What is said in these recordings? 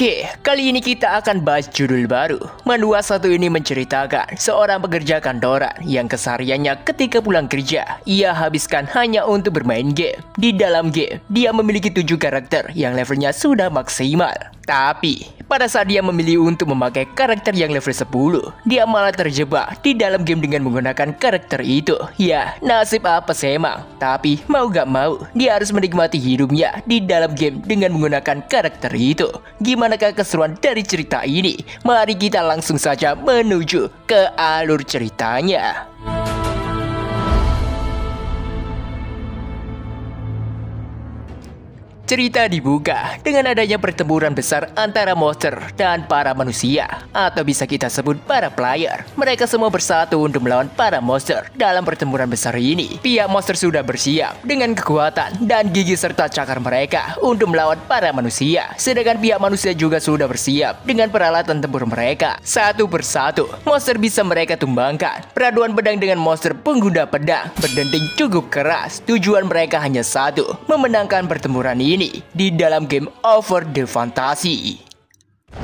Oke, kali ini kita akan bahas judul baru. Manhwa 1 ini menceritakan seorang pekerja kantoran yang kesehariannya ketika pulang kerja, ia habiskan hanya untuk bermain game. Di dalam game, dia memiliki 7 karakter yang levelnya sudah maksimal. Tapi, pada saat dia memilih untuk memakai karakter yang level 10, dia malah terjebak di dalam game dengan menggunakan karakter itu. Ya, nasib apa sih emang? Tapi, mau gak mau, dia harus menikmati hidupnya di dalam game dengan menggunakan karakter itu. Gimanakah keseruan dari cerita ini? Mari kita langsung saja menuju ke alur ceritanya. Cerita dibuka dengan adanya pertempuran besar antara monster dan para manusia, atau bisa kita sebut para player. Mereka semua bersatu untuk melawan para monster. Dalam pertempuran besar ini, pihak monster sudah bersiap dengan kekuatan dan gigi serta cakar mereka untuk melawan para manusia. Sedangkan pihak manusia juga sudah bersiap dengan peralatan tempur mereka. Satu persatu, monster bisa mereka tumbangkan. Peraduan pedang dengan monster pengguna pedang berdending cukup keras. Tujuan mereka hanya satu, memenangkan pertempuran ini di dalam game Over the Fantasy.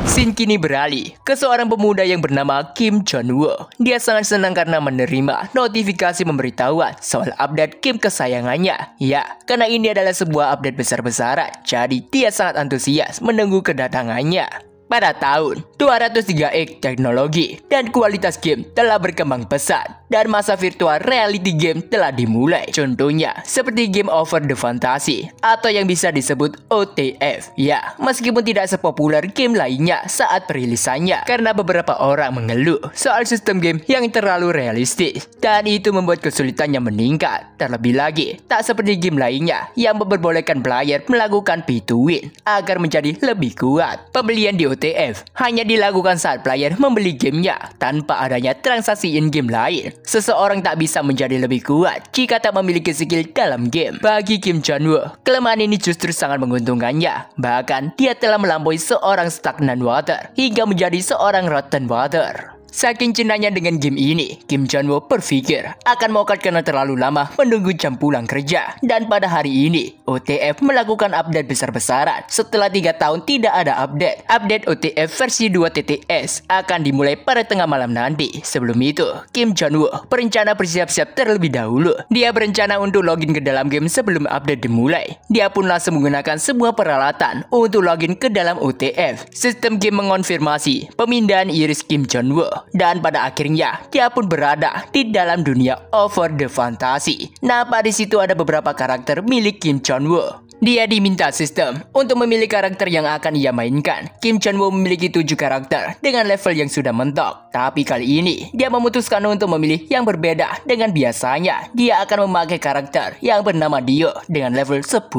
Scene kini beralih ke seorang pemuda yang bernama Kim Chun-woo. Dia sangat senang karena menerima notifikasi pemberitahuan soal update game kesayangannya. Ya, karena ini adalah sebuah update besar-besaran, jadi dia sangat antusias menunggu kedatangannya. Pada tahun 203X, teknologi dan kualitas game telah berkembang pesat dan masa virtual reality game telah dimulai. Contohnya seperti game Over the Fantasy atau yang bisa disebut OTF. Ya, meskipun tidak sepopuler game lainnya saat perilisannya karena beberapa orang mengeluh soal sistem game yang terlalu realistis dan itu membuat kesulitannya meningkat. Terlebih lagi, tak seperti game lainnya yang memperbolehkan player melakukan pay to win agar menjadi lebih kuat. Pembelian di OTF hanya dilakukan saat player membeli gamenya tanpa adanya transaksi in-game lain. Seseorang tak bisa menjadi lebih kuat jika tak memiliki skill dalam game. Bagi Kim Chun-woo, kelemahan ini justru sangat menguntungkannya. Bahkan, dia telah melampaui seorang stagnant water hingga menjadi seorang rotten water. Saking cintanya dengan game ini, Kim Chun-woo berpikir akan mokat karena terlalu lama menunggu jam pulang kerja. Dan pada hari ini, OTF melakukan update besar-besaran. Setelah 3 tahun tidak ada update, update OTF versi 2.s akan dimulai pada tengah malam nanti. Sebelum itu, Kim Chun-woo berencana bersiap-siap terlebih dahulu. Dia berencana untuk login ke dalam game sebelum update dimulai. Dia pun langsung menggunakan semua peralatan untuk login ke dalam OTF. Sistem game mengonfirmasi pemindahan iris Kim Chun-woo. Dan pada akhirnya, dia pun berada di dalam dunia Over the Fantasy. Nampak di situ ada beberapa karakter milik Kim Chun-woo. Dia diminta sistem untuk memilih karakter yang akan ia mainkan. Kim Chun-woo memiliki 7 karakter dengan level yang sudah mentok. Tapi kali ini, dia memutuskan untuk memilih yang berbeda dengan biasanya. Dia akan memakai karakter yang bernama Dio dengan level 10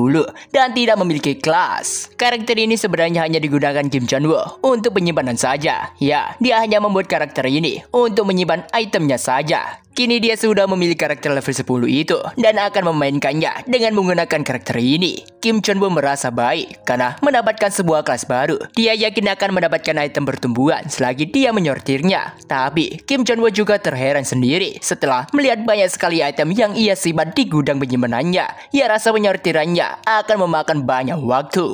dan tidak memiliki kelas. Karakter ini sebenarnya hanya digunakan Kim Chun-woo untuk penyimpanan saja. Ya, dia hanya membuat karakter ini untuk menyimpan itemnya saja. Kini dia sudah memilih karakter level 10 itu dan akan memainkannya dengan menggunakan karakter ini. Kim Chun-woo merasa baik karena mendapatkan sebuah kelas baru. Dia yakin akan mendapatkan item pertumbuhan selagi dia menyortirnya. Tapi Kim Chun-woo juga terheran sendiri setelah melihat banyak sekali item yang ia simpan di gudang penyimpanannya. Ia rasa menyortirannya akan memakan banyak waktu.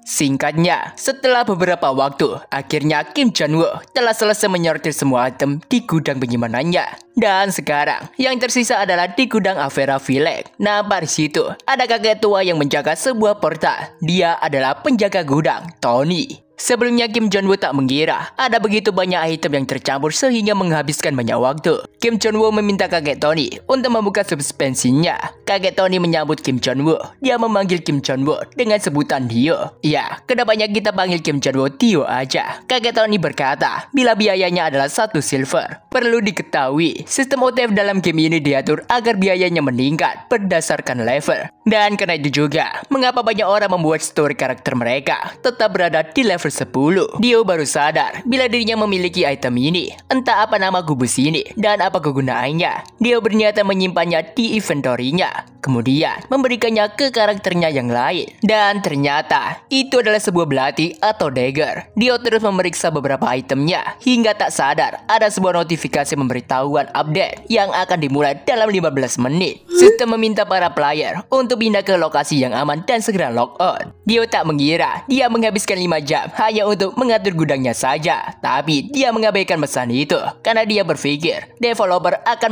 Singkatnya, setelah beberapa waktu, akhirnya Kim Chun-woo telah selesai menyortir semua item di gudang penyimpanannya. Dan sekarang, yang tersisa adalah di gudang Avera Village. Nampak di situ, ada kakek tua yang menjaga sebuah portal. Dia adalah penjaga gudang, Tony. Sebelumnya Kim Chun-woo tak mengira ada begitu banyak item yang tercampur sehingga menghabiskan banyak waktu. Kim Chun-woo meminta kakek Tony untuk membuka suspensinya. Kakek Tony menyambut Kim Chun-woo. Dia memanggil Kim Chun-woo dengan sebutan Dio. Ya, kenapa kita panggil Kim Chun-woo Dio aja? Kakek Tony berkata, bila biayanya adalah 1 silver. Perlu diketahui, sistem OTF dalam game ini diatur agar biayanya meningkat berdasarkan level. Dan karena itu juga, mengapa banyak orang membuat story karakter mereka tetap berada di level 10. Dio baru sadar bila dirinya memiliki item ini. Entah apa nama gubus ini dan apa kegunaannya. Dio berniat menyimpannya di inventory-nya, kemudian memberikannya ke karakternya yang lain. Dan ternyata itu adalah sebuah belati atau dagger. Dio terus memeriksa beberapa itemnya hingga tak sadar ada sebuah notifikasi pemberitahuan update yang akan dimulai dalam 15 menit. Sistem meminta para player untuk pindah ke lokasi yang aman dan segera log on. Dio tak mengira dia menghabiskan 5 jam hanya untuk mengatur gudangnya saja. Tapi dia mengabaikan pesan itu karena dia berpikir developer akan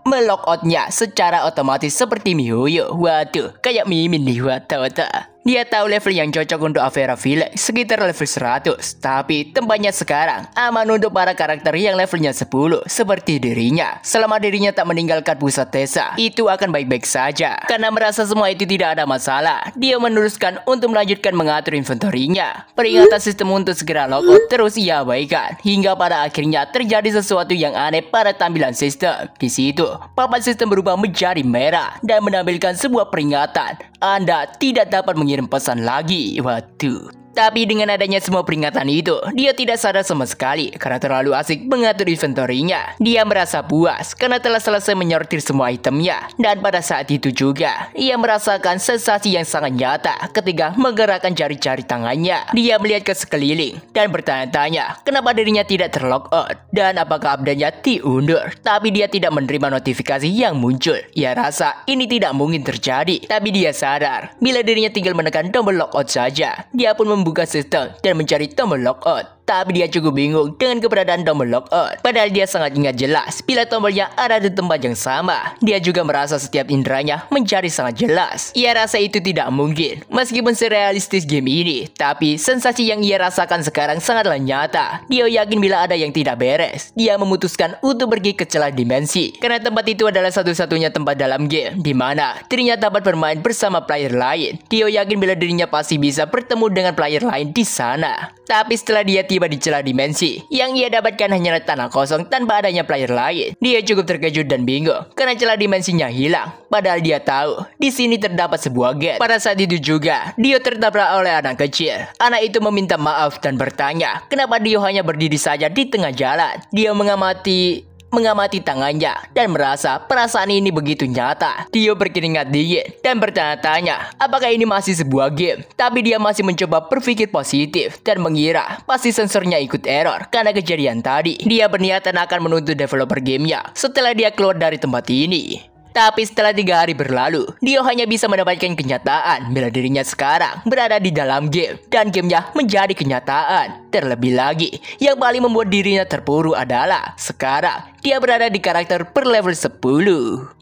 melogoutnya secara otomatis seperti MiHoYo. Waduh, kayak Mimin nih, wata-wata. Dia tahu level yang cocok untuk Avera Village sekitar level 100. Tapi tempatnya sekarang aman untuk para karakter yang levelnya 10 seperti dirinya. Selama dirinya tak meninggalkan pusat desa, itu akan baik-baik saja. Karena merasa semua itu tidak ada masalah, dia meneruskan untuk melanjutkan mengatur inventorinya. Peringatan sistem untuk segera logout terus ia abaikan. Hingga pada akhirnya terjadi sesuatu yang aneh pada tampilan sistem. Di situ, papan sistem berubah menjadi merah dan menampilkan sebuah peringatan. Anda tidak dapat mengirim pesan lagi. Waduh. Tapi dengan adanya semua peringatan itu, dia tidak sadar sama sekali karena terlalu asik mengatur inventorinya. Dia merasa puas karena telah selesai menyortir semua itemnya. Dan pada saat itu juga, ia merasakan sensasi yang sangat nyata ketika menggerakkan jari-jari tangannya. Dia melihat ke sekeliling dan bertanya-tanya kenapa dirinya tidak terlogout dan apakah update-nya diundur. Tapi dia tidak menerima notifikasi yang muncul. Ia rasa ini tidak mungkin terjadi. Tapi dia sadar bila dirinya tinggal menekan tombol logout saja, dia pun membuka sistem dan mencari tombol logout. Tapi dia cukup bingung dengan keberadaan tombol logout. Padahal dia sangat ingat jelas bila tombolnya ada di tempat yang sama. Dia juga merasa setiap inderanya menjadi sangat jelas. Ia rasa itu tidak mungkin meskipun serealistis game ini. Tapi sensasi yang ia rasakan sekarang sangatlah nyata. Dia yakin bila ada yang tidak beres. Dia memutuskan untuk pergi ke celah dimensi. Karena tempat itu adalah satu-satunya tempat dalam game di mana dirinya dapat bermain bersama player lain. Dia yakin bila dirinya pasti bisa bertemu dengan player lain di sana. Tapi setelah dia tiba di celah dimensi, yang ia dapatkan hanyalah tanah kosong tanpa adanya player lain. Dia cukup terkejut dan bingung karena celah dimensinya hilang. Padahal dia tahu di sini terdapat sebuah gate. Pada saat itu juga, Dio tertabrak oleh anak kecil. Anak itu meminta maaf dan bertanya kenapa Dio hanya berdiri saja di tengah jalan. Dia mengamati tangannya dan merasa perasaan ini begitu nyata. Dio berkeringat dingin dan bertanya-tanya apakah ini masih sebuah game. Tapi dia masih mencoba berpikir positif dan mengira pasti sensornya ikut error karena kejadian tadi. Dia berniatan akan menuntut developer gamenya setelah dia keluar dari tempat ini. Tapi setelah 3 hari berlalu, Dio hanya bisa mendapatkan kenyataan bila dirinya sekarang berada di dalam game dan gamenya menjadi kenyataan. Terlebih lagi, yang paling membuat dirinya terpuru adalah sekarang dia berada di karakter per level 10.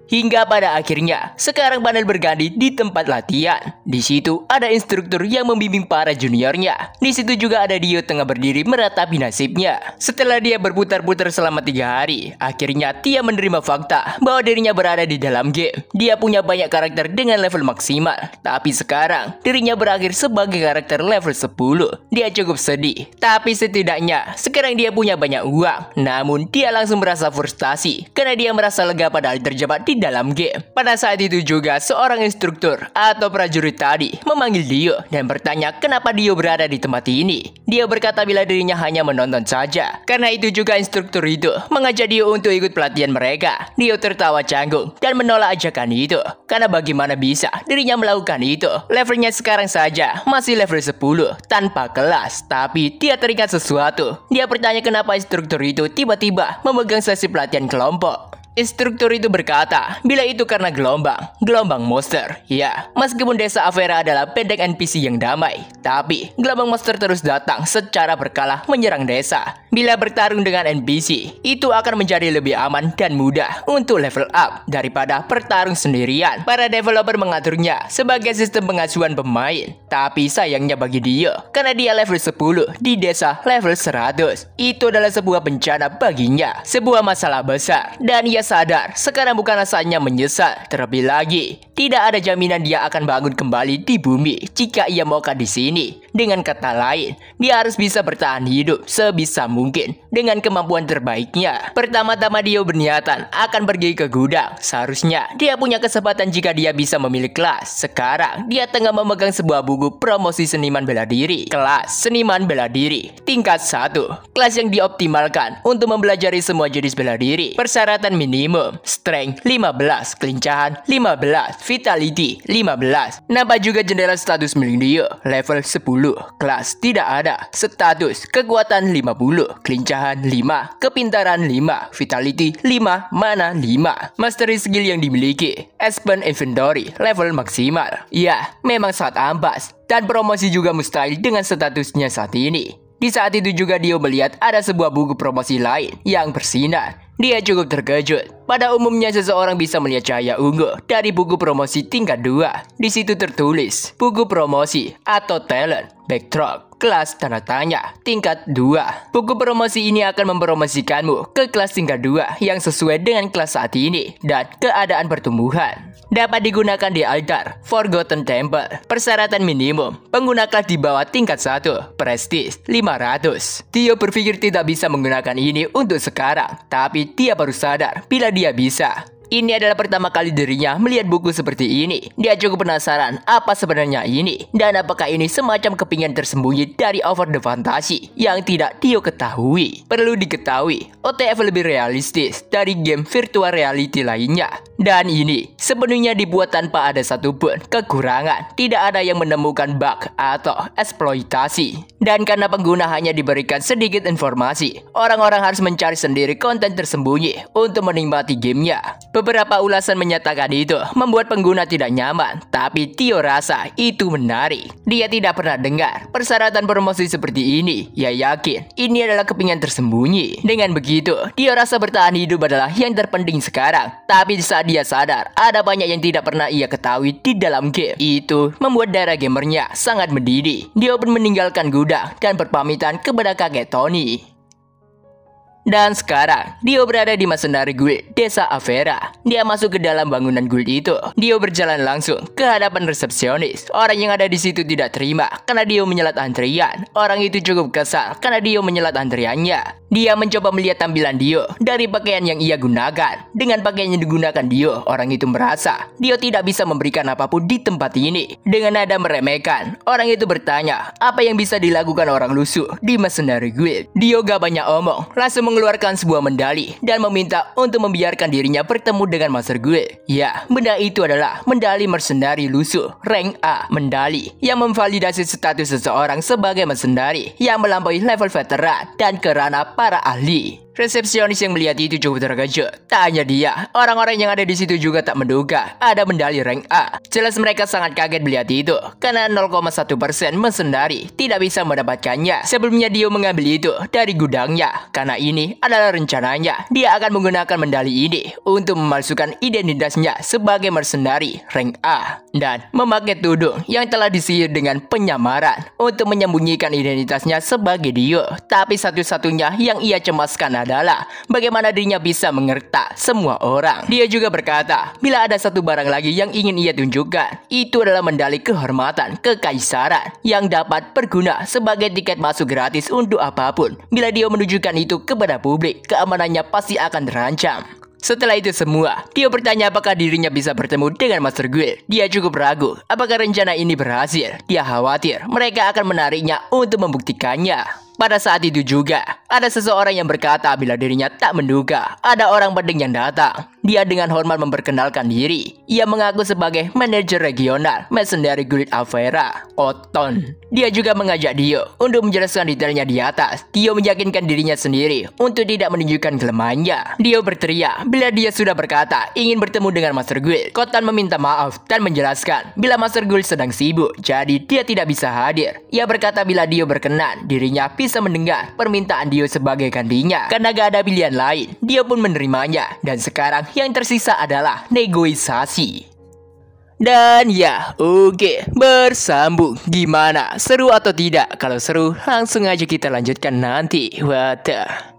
Hingga pada akhirnya, sekarang panel berganti di tempat latihan. Di situ ada instruktur yang membimbing para juniornya. Di situ juga ada Dio tengah berdiri meratapi nasibnya. Setelah dia berputar-putar selama 3 hari, akhirnya dia menerima fakta bahwa dirinya berada di dalam game. Dia punya banyak karakter dengan level maksimal. Tapi sekarang, dirinya berakhir sebagai karakter level 10. Dia cukup sedih. Tapi setidaknya, sekarang dia punya banyak uang. Namun, dia langsung merasa frustasi karena dia merasa lega padahal terjebak di dalam game. Pada saat itu juga seorang instruktur atau prajurit tadi memanggil Dio dan bertanya kenapa Dio berada di tempat ini. Dio berkata bila dirinya hanya menonton saja. Karena itu juga instruktur itu mengajak Dio untuk ikut pelatihan mereka. Dio tertawa canggung dan menolak ajakan itu. Karena bagaimana bisa dirinya melakukan itu? Levelnya sekarang saja masih level 10 tanpa kelas. Tapi dia teringat sesuatu. Dia bertanya kenapa instruktur itu tiba-tiba memegang sesi pelatihan kelompok. Instruktur itu berkata, bila itu karena gelombang monster. Ya, meskipun desa Avera adalah pendek NPC yang damai, tapi gelombang monster terus datang secara berkala menyerang desa. Bila bertarung dengan NPC, itu akan menjadi lebih aman dan mudah untuk level up daripada bertarung sendirian. Para developer mengaturnya sebagai sistem pengasuhan pemain. Tapi sayangnya bagi dia, karena dia level 10 di desa level 100, itu adalah sebuah bencana baginya, sebuah masalah besar. Dan ia sadar sekarang bukanlah saatnya menyesal. Terlebih lagi, tidak ada jaminan dia akan bangun kembali di bumi jika ia mau di sini. Dengan kata lain, dia harus bisa bertahan hidup sebisa mungkin dengan kemampuan terbaiknya. Pertama-tama dia berniatan akan pergi ke gudang. Seharusnya dia punya kesempatan jika dia bisa memilih kelas. Sekarang dia tengah memegang sebuah buku promosi seniman bela diri. Kelas seniman bela diri tingkat 1. Kelas yang dioptimalkan untuk mempelajari semua jenis bela diri. Persyaratan minimum: strength 15, kelincahan 15, vitality 15. Nampak juga jendela status milik dia level 10. kelas tidak ada, status kekuatan 50, kelincahan 5, kepintaran 5, vitality 5, mana 5, mastery skill yang dimiliki, expand inventory level maksimal. Ya, memang sangat ampas dan promosi juga mustahil dengan statusnya saat ini. Di saat itu juga Dio melihat ada sebuah buku promosi lain yang bersinar. Dia cukup terkejut. Pada umumnya seseorang bisa melihat cahaya ungu dari buku promosi tingkat 2. Di situ tertulis buku promosi atau talent backdrop kelas tanda tanya tingkat 2. Buku promosi ini akan mempromosikanmu ke kelas tingkat 2 yang sesuai dengan kelas saat ini dan keadaan pertumbuhan. Dapat digunakan di altar Forgotten Temple. Persyaratan minimum, pengguna kelas di bawah tingkat 1, prestis 500. Dio berpikir tidak bisa menggunakan ini untuk sekarang, tapi dia baru sadar bila dia bisa. Ini adalah pertama kali dirinya melihat buku seperti ini. Dia cukup penasaran apa sebenarnya ini, dan apakah ini semacam kepingan tersembunyi dari Over the Fantasy yang tidak Dio ketahui. Perlu diketahui, OTF lebih realistis dari game virtual reality lainnya. Dan ini sepenuhnya dibuat tanpa ada satupun kekurangan. Tidak ada yang menemukan bug atau eksploitasi. Dan karena pengguna hanya diberikan sedikit informasi, orang-orang harus mencari sendiri konten tersembunyi untuk menikmati gamenya. Beberapa ulasan menyatakan itu membuat pengguna tidak nyaman, tapi Dio rasa itu menarik. Dia tidak pernah dengar persyaratan promosi seperti ini. Ia yakin ini adalah kepingan tersembunyi. Dengan begitu, Dio rasa bertahan hidup adalah yang terpenting sekarang. Tapi saat dia sadar, ada banyak yang tidak pernah ia ketahui di dalam game. Itu membuat darah gamernya sangat mendidih. Dio pun meninggalkan gudang dan berpamitan kepada kakek Tony. Dan sekarang, Dio berada di Mercenary Guild Desa Avera. Dia masuk ke dalam bangunan guild itu. Dio berjalan langsung ke hadapan resepsionis. Orang yang ada di situ tidak terima karena Dio menyelat antrian. Orang itu cukup kesal karena Dio menyelat antriannya. Dia mencoba melihat tampilan Dio dari pakaian yang ia gunakan. Dengan pakaian yang digunakan Dio, orang itu merasa Dio tidak bisa memberikan apapun di tempat ini. Dengan nada meremehkan, orang itu bertanya apa yang bisa dilakukan orang lusuh di Mercenary Guild. Dio gak banyak omong, langsung mengeluarkan sebuah medali dan meminta untuk membiarkan dirinya bertemu dengan Master Guild. Ya, benda itu adalah medali mercenary lusuh rank A, medali yang memvalidasi status seseorang sebagai mercenary yang melampaui level veteran dan ke ranah para ahli. Resepsionis yang melihat itu cukup terkejut. Tak hanya dia, orang-orang yang ada di situ juga tak menduga ada medali rank A. Jelas mereka sangat kaget melihat itu, karena 0,1% mercenary tidak bisa mendapatkannya. Sebelumnya Dio mengambil itu dari gudangnya, karena ini adalah rencananya. Dia akan menggunakan medali ini untuk memalsukan identitasnya sebagai mercenary rank A dan memakai tudung yang telah disihir dengan penyamaran untuk menyembunyikan identitasnya sebagai Dio. Tapi satu-satunya yang ia cemaskan adalah bagaimana dirinya bisa mengertak semua orang. Dia juga berkata, bila ada satu barang lagi yang ingin ia tunjukkan, itu adalah medali kehormatan kekaisaran yang dapat berguna sebagai tiket masuk gratis untuk apapun. Bila dia menunjukkan itu kepada publik, keamanannya pasti akan terancam. Setelah itu semua, Dio bertanya apakah dirinya bisa bertemu dengan Master Guild. Dia cukup ragu apakah rencana ini berhasil. Dia khawatir mereka akan menariknya untuk membuktikannya. Pada saat itu juga, ada seseorang yang berkata bila dirinya tak menduga ada orang penting yang datang. Dia dengan hormat memperkenalkan diri. Ia mengaku sebagai manajer regional Mercenary Guild Avera, Oton. Dia juga mengajak Dio untuk menjelaskan detailnya di atas. Dio meyakinkan dirinya sendiri untuk tidak menunjukkan kelemahannya. Dio berteriak bila dia sudah berkata ingin bertemu dengan Master Guild. Oton meminta maaf dan menjelaskan bila Master Guild sedang sibuk, jadi dia tidak bisa hadir. Ia berkata bila Dio berkenan, dirinya bisa mendengar permintaan Dio sebagai gantinya. Karena gak ada pilihan lain, Dio pun menerimanya. Dan sekarang yang tersisa adalah negosiasi. Dan ya, oke, bersambung. Gimana? Seru atau tidak? Kalau seru, langsung aja kita lanjutkan nanti. Wadah.